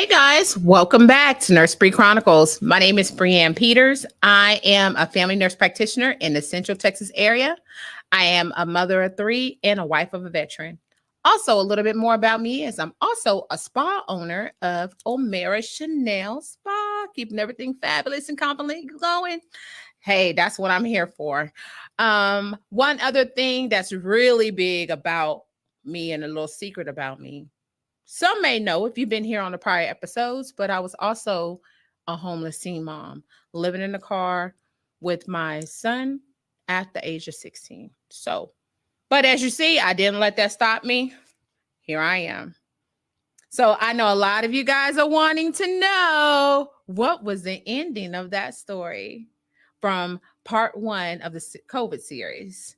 Hey guys, welcome back to Nurse Bri Chronicles. My name is Brianne Peters. I am a family nurse practitioner in the Central Texas area. I am a mother of three and a wife of a veteran. Also, a little bit more about me is I'm also a spa owner of Omera Chanel Spa, keeping everything fabulous and confidently going. Hey, that's what I'm here for. One other thing that's really big about me and a little secret about me. Some may know if you've been here on the prior episodes, but I was also a homeless teen mom living in a car with my son at the age of 16. But as you see, I didn't let that stop me. Here I am. So I know a lot of you guys are wanting to know what was the ending of that story from part one of the COVID series.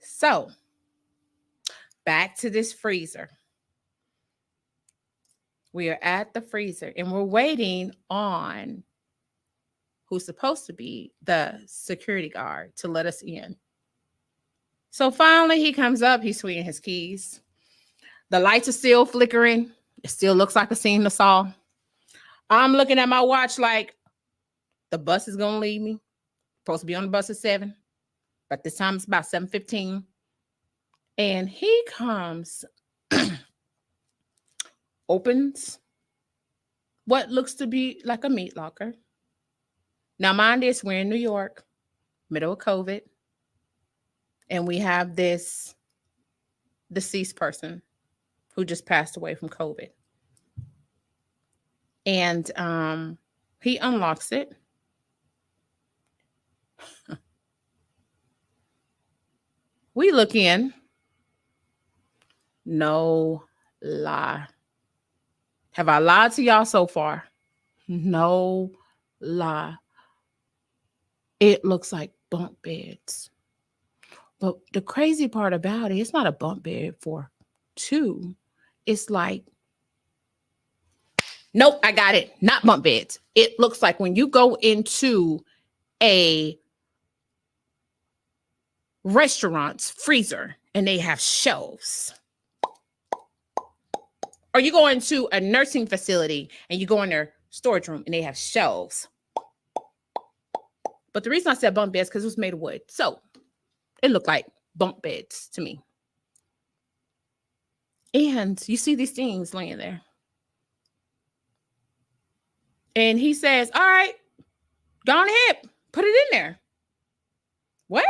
So, back to this freezer. We are at the freezer and we're waiting on who's supposed to be the security guard to let us in. So finally, he comes up, he's swinging his keys. The lights are still flickering. It still looks like a scene of Saw. I'm looking at my watch like the bus is going to leave me. Supposed to be on the bus at 7, but this time it's about 7:15. And he comes, opens what looks to be like a meat locker. Now, mind this, we're in New York, middle of COVID, and we have this deceased person who just passed away from COVID. And he unlocks it. We look in. No lie. Have I lied to y'all so far? No lie. It looks like bunk beds. But the crazy part about it, it's not a bunk bed for two. It's like, nope, I got it. Not bunk beds. It looks like when you go into a restaurant's freezer and they have shelves. Or you go into a nursing facility and you go in their storage room and they have shelves. But the reason I said bunk beds because it was made of wood. So it looked like bunk beds to me. And you see these things laying there. And he says, all right, go on ahead, put it in there. What?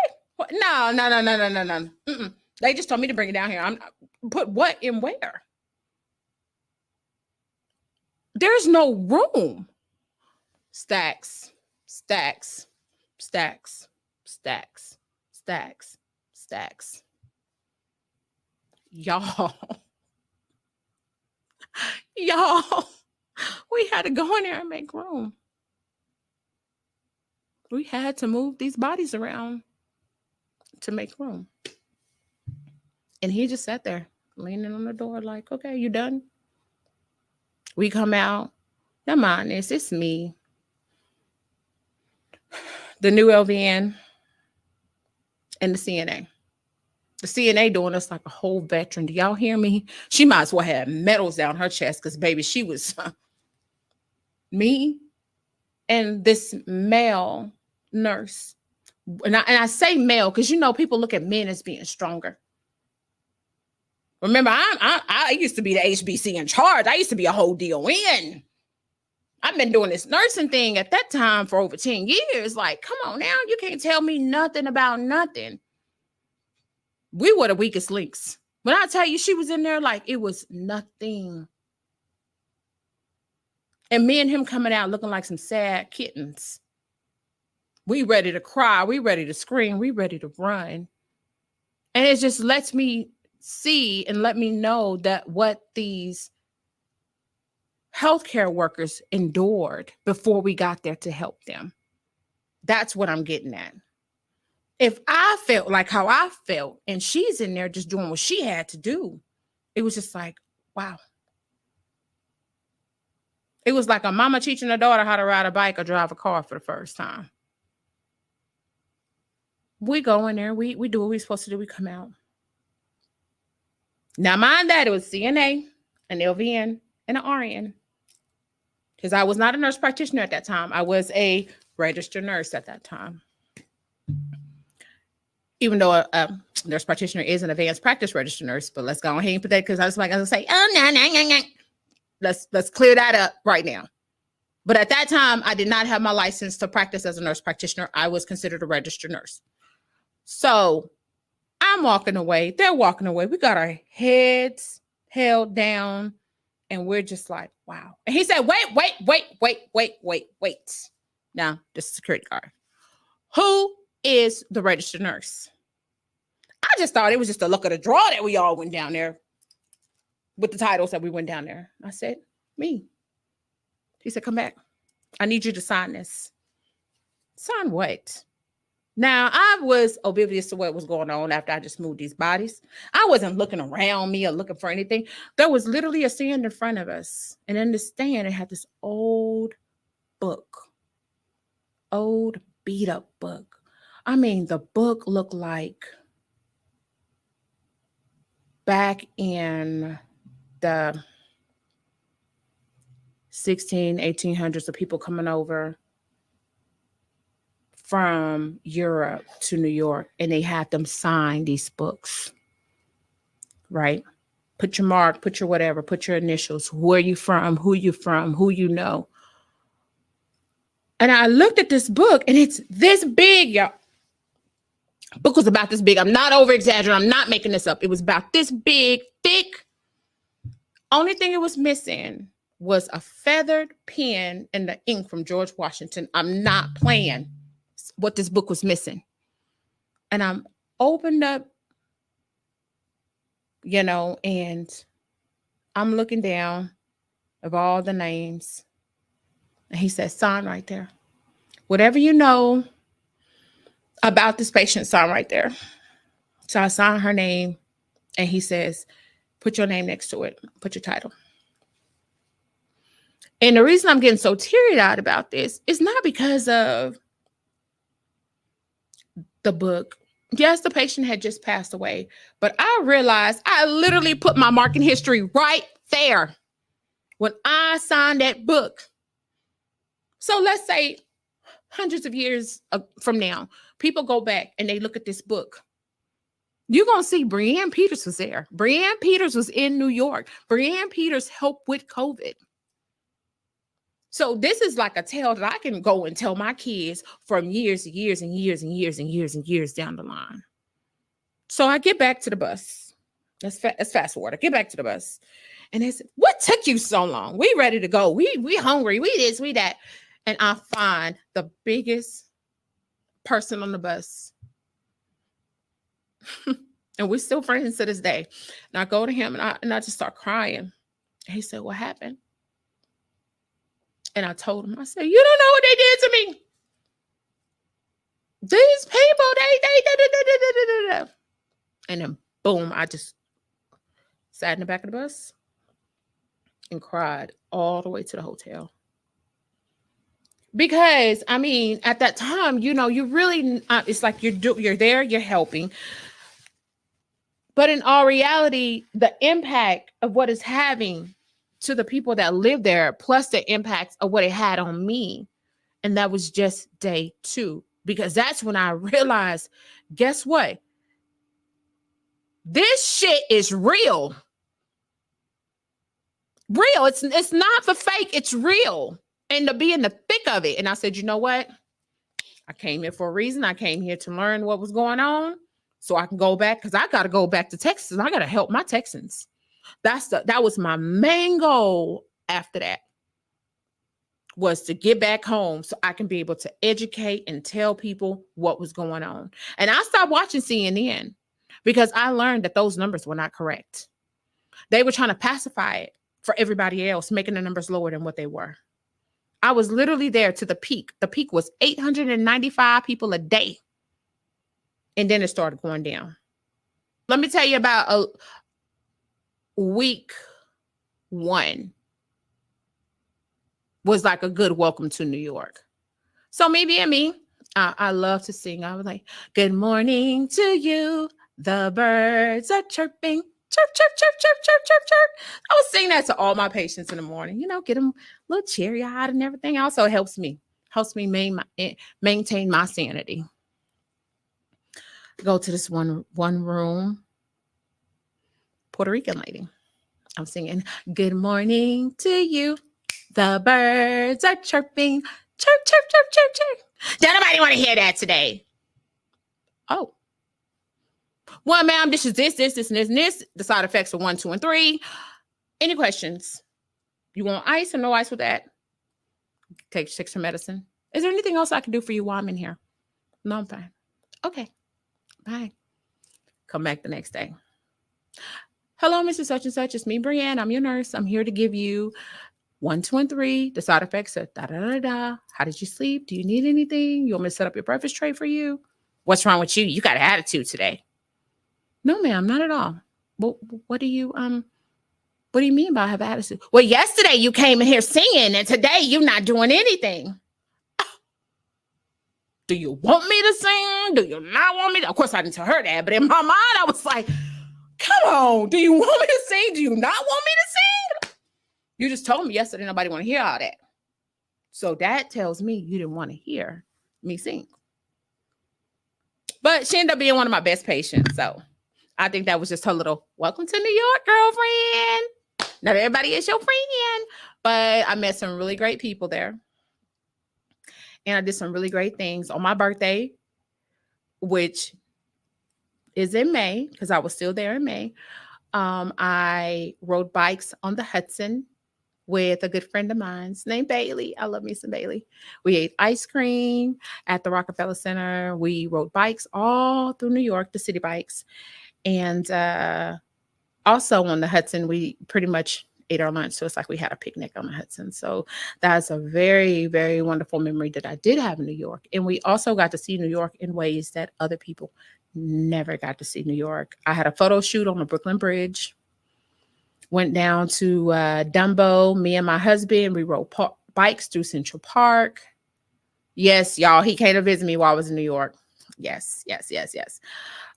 No. Mm-mm. They just told me to bring it down here. Put what in where? There's no room. Stacks. Y'all, we had to go in there and make room. We had to move these bodies around to make room. And he just sat there leaning on the door like, okay, you done? We come out. Now mind this, it's me, the new LVN, and the CNA. The CNA doing us like a whole veteran. Do y'all hear me? She might as well have medals down her chest because, baby, she was me and this male nurse. And I say male because, people look at men as being stronger. Remember, I used to be the HBC in charge. I used to be a whole DON. I've been doing this nursing thing at that time for over 10 years. Like, come on now. You can't tell me nothing about nothing. We were the weakest links. When I tell you she was in there, like it was nothing. And me and him coming out looking like some sad kittens. We ready to cry. We ready to scream. We ready to run. And it just lets me see and let me know that what these healthcare workers endured before we got there to help them. That's what I'm getting at. If I felt like how I felt and she's in there just doing what she had to do, it was just like, wow. It was like a mama teaching her daughter how to ride a bike or drive a car for the first time. We go in there, we do what we're supposed to do, we come out. Now, mind that it was CNA, an LVN, and an RN. Because I was not a nurse practitioner at that time. I was a registered nurse at that time. Even though a nurse practitioner is an advanced practice registered nurse, but let's go ahead and put that because I was like, I was say, oh, no. Let's clear that up right now. But at that time, I did not have my license to practice as a nurse practitioner. I was considered a registered nurse. So I'm walking away. They're walking away. We got our heads held down and we're just like, wow. And he said, wait. Now, this is security guard. Who is the registered nurse? I just thought it was just a look of the draw that we all went down there with the titles that we went down there. I said, me. He said, come back. I need you to sign this. Sign what? Now, I was oblivious to what was going on after I just moved these bodies. I wasn't looking around me or looking for anything. There was literally a stand in front of us. And in the stand, it had this old book. Old beat up book. I mean, the book looked like back in the 1800s of people coming over from Europe to New York, and they had them sign these books, right? Put your mark, put your whatever, put your initials, where you from, who you know. And I looked at this book, and it's this big, y'all. Book was about this big. I'm not over exaggerating. I'm not making this up. It was about this big, thick. Only thing it was missing was a feathered pen and the ink from George Washington. I'm not playing what this book was missing. And I'm opened up, and I'm looking down of all the names. And he says, sign right there. Whatever you know about this patient, sign right there. So I sign her name, and he says, put your name next to it. Put your title. And the reason I'm getting so teary-eyed about this is not because of the book. Yes, the patient had just passed away, but I realized I literally put my marking history right there when I signed that book. So let's say hundreds of years from now, people go back and they look at this book. You're going to see Brianne Peters was there. Brianne Peters was in New York. Brianne Peters helped with COVID. So this is like a tale that I can go and tell my kids from years and years and years and years and years and years down the line. So I get back to the bus. Let's fast forward. I get back to the bus. And they said, what took you so long? We ready to go. We hungry. We this, we that. And I find the biggest person on the bus. And we're still friends to this day. And I go to him and I just start crying. And he said, what happened? And I told him, I said, you don't know what they did to me. These people, they. And then boom, I just sat in the back of the bus and cried all the way to the hotel. Because, I mean, at that time, you really, it's like you're there, you're helping. But in all reality, the impact of what it's having to the people that live there, plus the impacts of what it had on me. And that was just day 2, because that's when I realized, guess what? This shit is real. Real. It's not for fake. It's real. And to be in the thick of it. And I said, you know what? I came here for a reason. I came here to learn what was going on so I can go back, because I got to go back to Texas. I got to help my Texans. That was my main goal after that, was to get back home so I can be able to educate and tell people what was going on. And I stopped watching CNN because I learned that those numbers were not correct. They were trying to pacify it for everybody else, making the numbers lower than what they were. I was literally there to the peak. The peak was 895 people a day. And then it started going down. Let me tell you about week 1. was like a good welcome to New York. So me being me, I love to sing. I was like, good morning to you. The birds are chirping. Chirp, chirp, chirp, chirp, chirp, chirp, chirp. I was singing that to all my patients in the morning, get them a little cheery eyed and everything. Also helps me maintain my sanity. Go to this one room, Puerto Rican lady. I'm singing, good morning to you. The birds are chirping. Chirp, chirp, chirp, chirp, chirp. Did anybody want to hear that today? Oh. Well, ma'am, this is this, and this, and this. The side effects are 1, 2, and 3. Any questions? You want ice or no ice with that? Take some medicine. Is there anything else I can do for you while I'm in here? No, I'm fine. Okay. Bye. Come back the next day. Hello, Mrs. Such and Such. It's me, Brianne. I'm your nurse. I'm here to give you 1, 2, and 3. The side effects are da da da da. How did you sleep? Do you need anything? You want me to set up your breakfast tray for you? What's wrong with you? You got an attitude today. No, ma'am, not at all. Well, what do you mean by have attitude? Well, yesterday you came in here singing, and today you're not doing anything. Do you want me to sing? Do you not want me to? Of course, I didn't tell her that, but in my mind, I was like, come on, do you want me to sing? Do you not want me to sing? You just told me yesterday nobody want to hear all that. So that tells me you didn't want to hear me sing. But she ended up being one of my best patients. So I think that was just her little welcome to New York, girlfriend. Not everybody is your friend, but I met some really great people there. And I did some really great things on my birthday, which is in May, because I was still there in May. I rode bikes on the Hudson with a good friend of mine named Bailey. I love me some Bailey. We ate ice cream at the Rockefeller Center. We rode bikes all through New York, the city bikes. And also on the Hudson, we pretty much ate our lunch. So it's like we had a picnic on the Hudson. So that's a very, very wonderful memory that I did have in New York. And we also got to see New York in ways that other people never got to see New York. I had a photo shoot on the Brooklyn Bridge. Went down to Dumbo. Me and my husband, we rode bikes through Central Park. Yes, y'all, he came to visit me while I was in New York. Yes.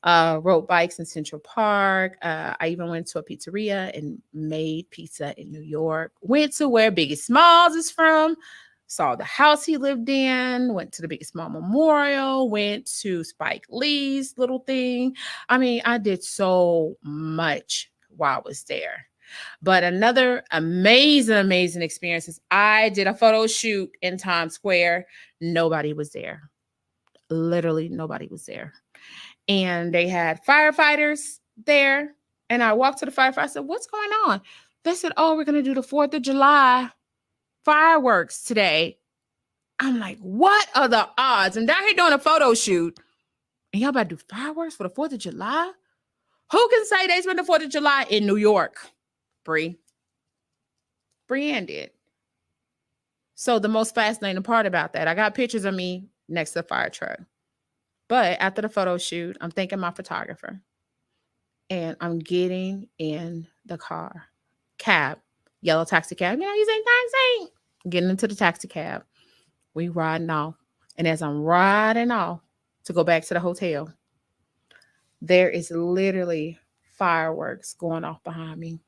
Rode bikes in Central Park. I even went to a pizzeria and made pizza in New York. Went to where Biggie Smalls is from. Saw the house he lived in. Went to the Biggie Small Memorial. Went to Spike Lee's little thing. I mean, I did so much while I was there. But another amazing experience is I did a photo shoot in Times Square. Nobody was there. Literally nobody was there. And they had firefighters there. And I walked to the firefighter. I said, what's going on? They said, oh, we're going to do the 4th of July fireworks today. I'm like, what are the odds? I'm down here doing a photo shoot. And y'all about to do fireworks for the 4th of July? Who can say they spent the 4th of July in New York? Brianne did. So the most fascinating part about that, I got pictures of me next to the fire truck. But after the photo shoot, I'm thanking my photographer. And I'm getting in the cab, yellow taxi cab. You know, you say taxi. Getting into the taxi cab. We riding off. And as I'm riding off to go back to the hotel, there is literally fireworks going off behind me.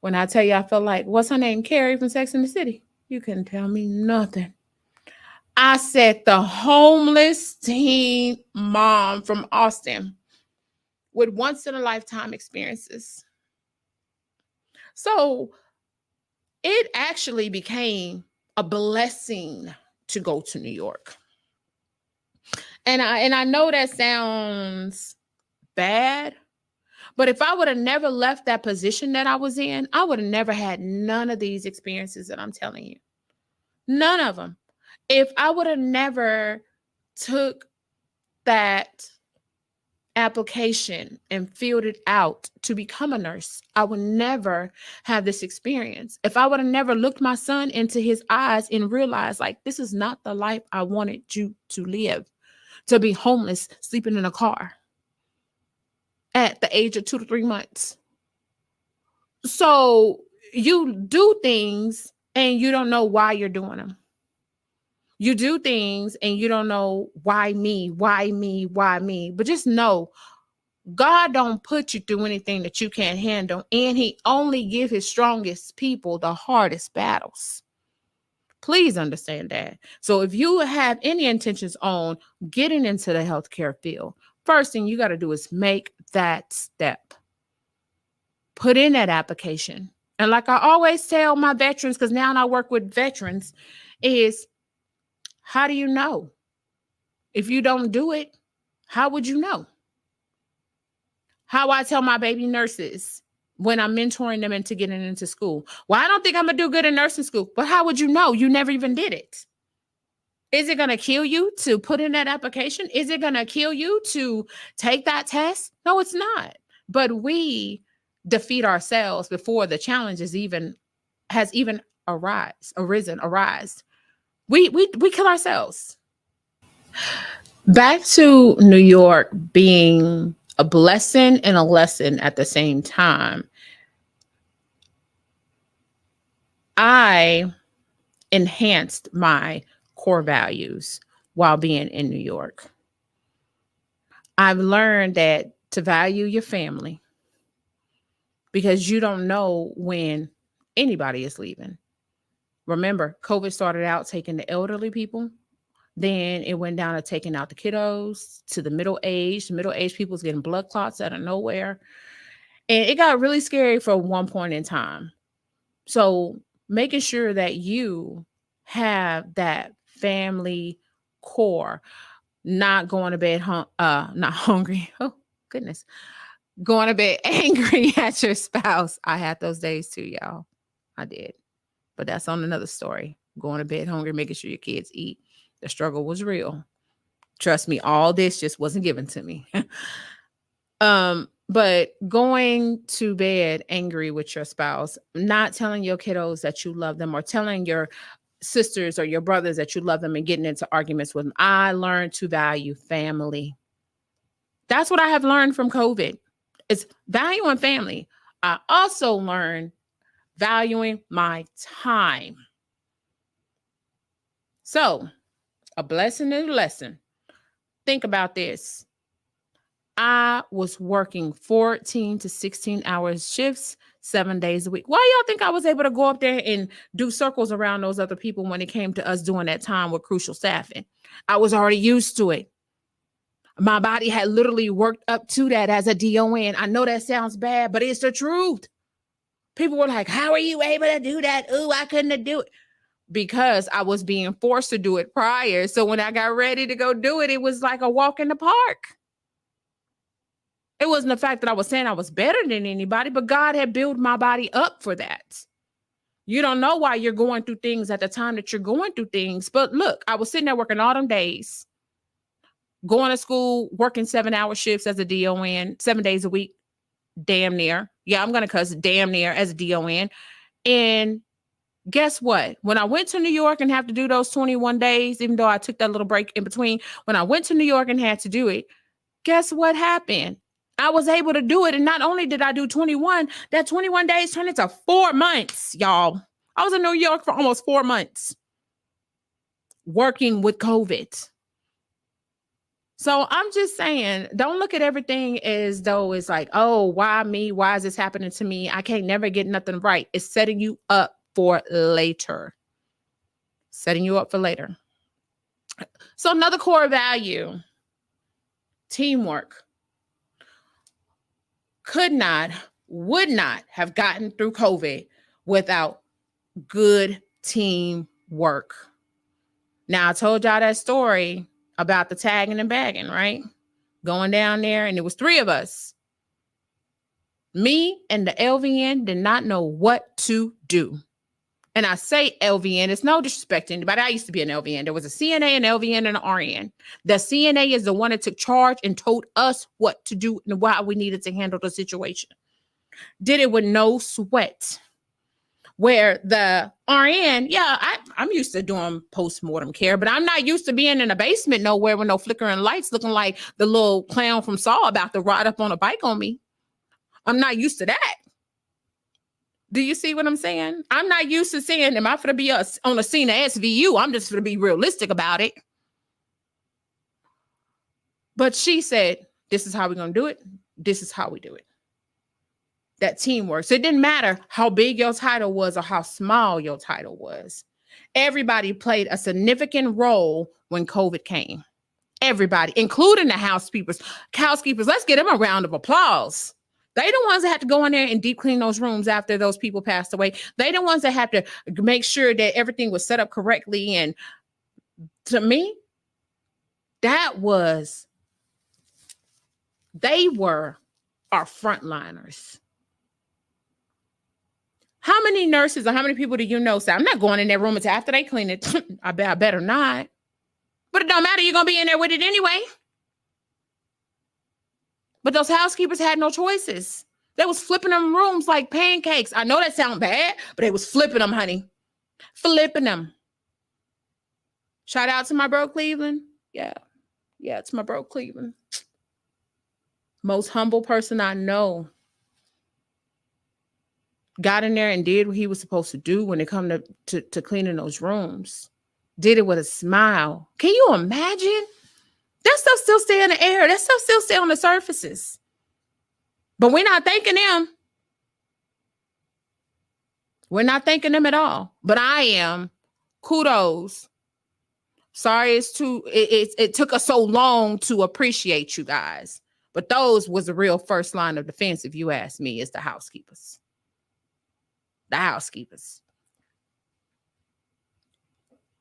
When I tell you I felt like, what's her name? Carrie from Sex and the City. You couldn't tell me nothing. I said the homeless teen mom from Austin with once-in-a-lifetime experiences. So it actually became a blessing to go to New York. And I know that sounds bad, but if I would have never left that position that I was in, I would have never had none of these experiences that I'm telling you. None of them. If I would have never took that application and filled it out to become a nurse, I would never have this experience. If I would have never looked my son into his eyes and realized, like, this is not the life I wanted you to live, to be homeless, sleeping in a car at the age of 2 to 3 months. So you do things and you don't know why you're doing them. You do things and you don't know why me, why me, why me. But just know God don't put you through anything that you can't handle, and he only give his strongest people the hardest battles. Please understand that. So if you have any intentions on getting into the healthcare field, first thing you got to do is make that step. Put in that application. And like I always tell my veterans, because now I work with veterans, is how do you know? If you don't do it, how would you know? How I tell my baby nurses when I'm mentoring them into getting into school. Well, I don't think I'm going to do good in nursing school. But how would you know? You never even did it. Is it going to kill you to put in that application? Is it going to kill you to take that test? No, it's not. But we defeat ourselves before the challenge is has even arisen. We kill ourselves. Back to New York being a blessing and a lesson at the same time. I enhanced my core values while being in New York. I've learned that to value your family because you don't know when anybody is leaving. Remember, COVID started out taking the elderly people. Then it went down to taking out the kiddos, to the middle age. The middle age people was getting blood clots out of nowhere. And it got really scary for one point in time. So making sure that you have that family core, not going to bed not hungry. Oh, goodness. Going to bed angry at your spouse. I had those days too, y'all. I did. But that's on another story. Going to bed hungry, making sure your kids eat. The struggle was real. Trust me, all this just wasn't given to me. But going to bed angry with your spouse, not telling your kiddos that you love them, or telling your sisters or your brothers that you love them and getting into arguments with them. I learned to value family. That's what I have learned from COVID. It's valuing family. I also learned valuing my time. So, a blessing and a lesson. Think about this. I was working 14 to 16 hours shifts, 7 days a week. Why y'all think I was able to go up there and do circles around those other people when it came to us doing that time with crucial staffing? I was already used to it. My body had literally worked up to that as a DON. I know that sounds bad, but it's the truth. People were like, how are you able to do that? Ooh, I couldn't do it. Because I was being forced to do it prior. So when I got ready to go do it, it was like a walk in the park. It wasn't the fact that I was saying I was better than anybody, but God had built my body up for that. You don't know why you're going through things at the time that you're going through things. But look, I was sitting there working all them days, going to school, working 7-hour shifts as a DON, 7 days a week, damn near. Yeah, I'm going to cuss damn near as a DON. And guess what? When I went to New York and have to do those 21 days, even though I took that little break in between, when I went to New York and had to do it, guess what happened? I was able to do it. And not only did I do 21, that 21 days turned into 4 months, y'all. I was in New York for almost 4 months working with COVID. So I'm just saying, don't look at everything as though it's like, oh, why me? Why is this happening to me? I can't never get nothing right. It's setting you up for later. Setting you up for later. So another core value, teamwork. Would not have gotten through COVID without good teamwork. Now, I told y'all that story about the tagging and bagging, right? Going down there, and it was 3 of us. Me and the LVN did not know what to do. And I say LVN, it's no disrespect to anybody. I used to be an LVN. There was a CNA, an LVN, and an RN. The CNA is the one that took charge and told us what to do and why we needed to handle the situation. Did it with no sweat. Where the RN, I'm used to doing post-mortem care, but I'm not used to being in a basement nowhere with no flickering lights looking like the little clown from Saw about to ride up on a bike on me. I'm not used to that. Do you see what I'm saying? I'm not used to saying, am I going to be on a scene of SVU? I'm just going to be realistic about it. But she said, this is how we're going to do it. This is how we do it. That teamwork. So it didn't matter how big your title was or how small your title was. Everybody played a significant role when COVID came. Everybody, including the housekeepers. Housekeepers, let's give them a round of applause. They the ones that had to go in there and deep clean those rooms after those people passed away. They the ones that have to make sure that everything was set up correctly. And to me, they were our frontliners. How many nurses or how many people do you know say, I'm not going in that room until after they clean it? I better not. But it don't matter. You're going to be in there with it anyway. But those housekeepers had no choices. They was flipping them rooms like pancakes. I know that sounds bad, but they was flipping them, honey. Flipping them. Shout out to my bro Cleveland. Yeah, it's my bro Cleveland. Most humble person I know. Got in there and did what he was supposed to do when it come to cleaning those rooms. Did it with a smile. Can you imagine? That stuff still stay in the air. That stuff still stay on the surfaces. But we're not thanking them. We're not thanking them at all. But I am. Kudos. Sorry it took us so long to appreciate you guys. But those was the real first line of defense, if you ask me, is the housekeepers. The housekeepers.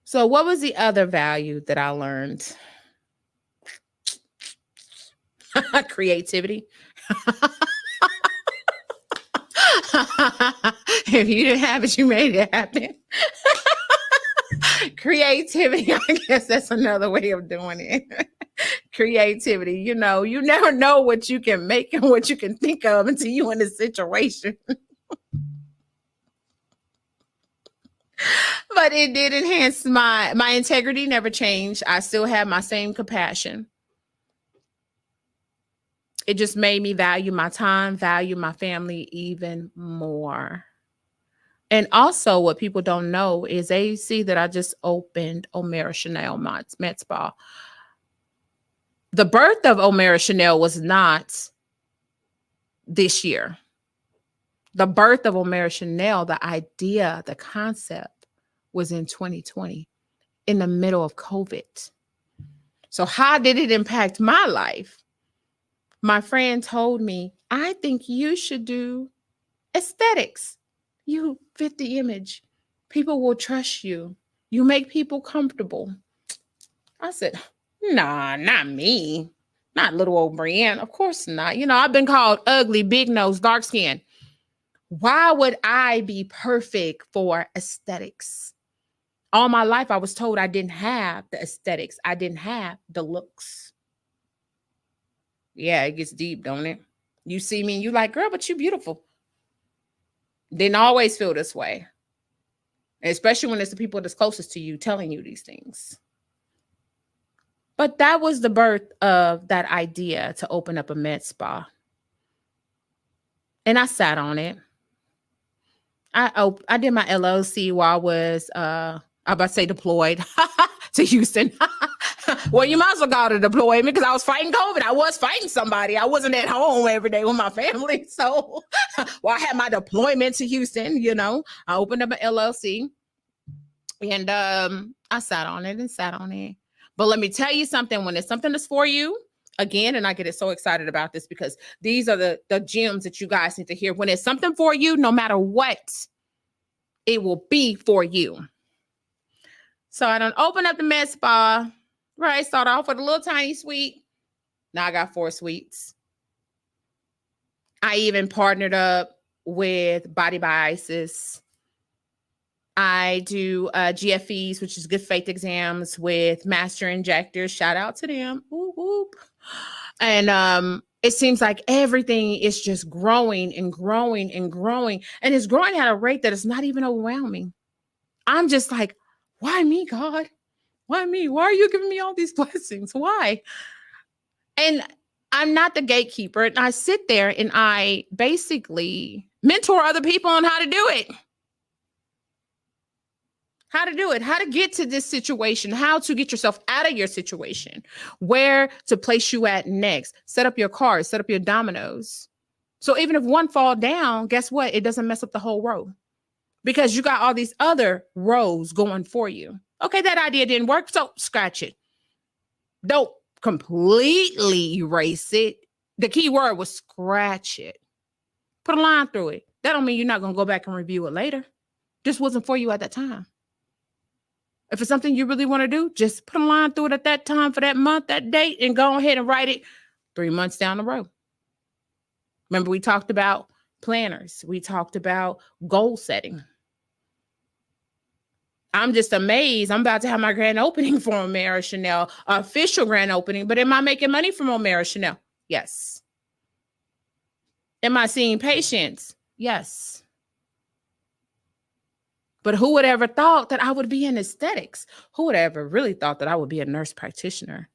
So what was the other value that I learned? Creativity. If you didn't have it, you made it happen. Creativity, I guess that's another way of doing it. Creativity, you never know what you can make and what you can think of until you're in a situation. But it did enhance my integrity, never changed. I still have my same compassion. It just made me value my time, value my family even more. And also what people don't know is they see that I just opened Omera Chanel Med Spa. The birth of Omera Chanel was not this year. The birth of Omera Chanel, the idea, the concept was in 2020 in the middle of COVID. So how did it impact my life? My friend told me, I think you should do aesthetics. You fit the image. People will trust you. You make people comfortable. I said, nah, not me. Not little old Brienne. Of course not. I've been called ugly, big nose, dark skin. Why would I be perfect for aesthetics? All my life, I was told I didn't have the aesthetics. I didn't have the looks. Yeah, it gets deep, don't it? You see me and you like, girl, but you're beautiful. Didn't always feel this way. Especially when it's the people that's closest to you telling you these things. But that was the birth of that idea to open up a med spa. And I sat on it. I did my LLC while I was, I'm about to say deployed to Houston. Well, you might as well call it a deployment because I was fighting COVID. I was fighting somebody. I wasn't at home every day with my family. So, I had my deployment to Houston, I opened up an LLC and I sat on it. But let me tell you something, when it's something that's for you, again, and I get so excited about this because these are the gems that you guys need to hear. When it's something for you, no matter what, it will be for you. So I done opened up the med spa. Right, start off with a little tiny suite. Now I got 4 suites. I even partnered up with Body by Isis. I do GFEs, which is good faith exams with master injectors. Shout out to them. Whoop, whoop. And it seems like everything is just growing and growing and growing. And it's growing at a rate that is not even overwhelming. I'm just like, why me, God? Why me? Why are you giving me all these blessings? Why? And I'm not the gatekeeper. And I sit there and I basically Mentor other people on how to do it. How to do it, how to get to this situation, how to get yourself out of your situation, where to place you at next. Set up your cards, set up your dominoes. So even if one fall down, guess what? It doesn't mess up the whole row because you got all these other rows going for you. Okay, that idea didn't work, so scratch it. Don't completely erase it. The key word was scratch it. Put a line through it. That don't mean you're not going to go back and review it later. Just wasn't for you at that time. If it's something you really want to do, just put a line through it at that time for that month, that date, and go ahead and write it 3 months down the road. Remember, we talked about planners. We talked about goal setting. I'm just amazed. I'm about to have my grand opening for O'Mara Chanel, official grand opening. But am I making money from O'Mara Chanel? Yes. Am I seeing patients? Yes. But who would ever thought that I would be in aesthetics? Who would ever really thought that I would be a nurse practitioner?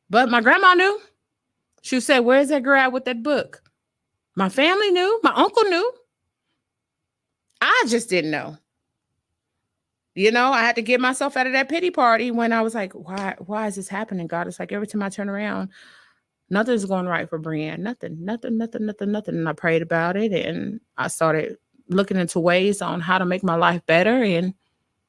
But my grandma knew. She said, where's that girl at with that book? My family knew. My uncle knew. I just didn't know. You know, I had to get myself out of that pity party when I was like, why is this happening, God? It's like every time I turn around, nothing's going right for Brianne. Nothing. And I prayed about it and I started looking into ways on how to make my life better. And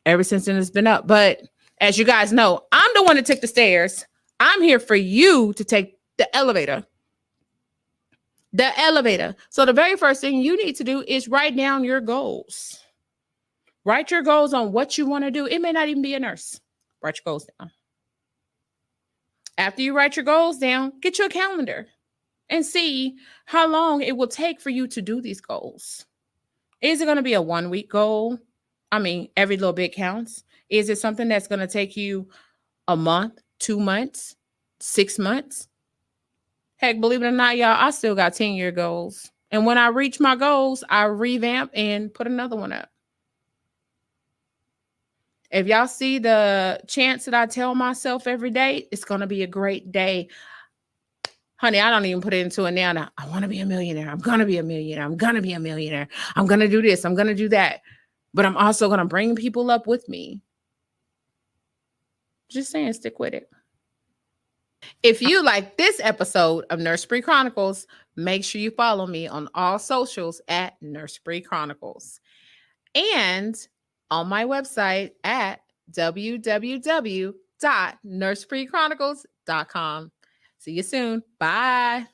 ever since then, it's been up. But as you guys know, I'm the one that took the stairs. I'm here for you to take the elevator. The elevator. So the very first thing you need to do is write down your goals. Write your goals on what you want to do. It may not even be a nurse. Write your goals down. After you write your goals down, get you a calendar and see how long it will take for you to do these goals. Is it going to be a 1 week goal? I mean, every little bit counts. Is it something that's going to take you a month, 2 months, 6 months? Heck, believe it or not, y'all, I still got 10-year goals. And when I reach my goals, I revamp and put another one up. If y'all see the chants that I tell myself every day, it's going to be a great day. Honey, I don't even put it into it now. I want to be a millionaire. I'm going to be a millionaire. I'm going to be a millionaire. I'm going to do this. I'm going to do that. But I'm also going to bring people up with me. Just saying, stick with it. If you like this episode of Nurse Bri Chronicles, make sure you follow me on all socials at Nurse Bri Chronicles and on my website at www.nursebrichronicles.com. See you soon. Bye.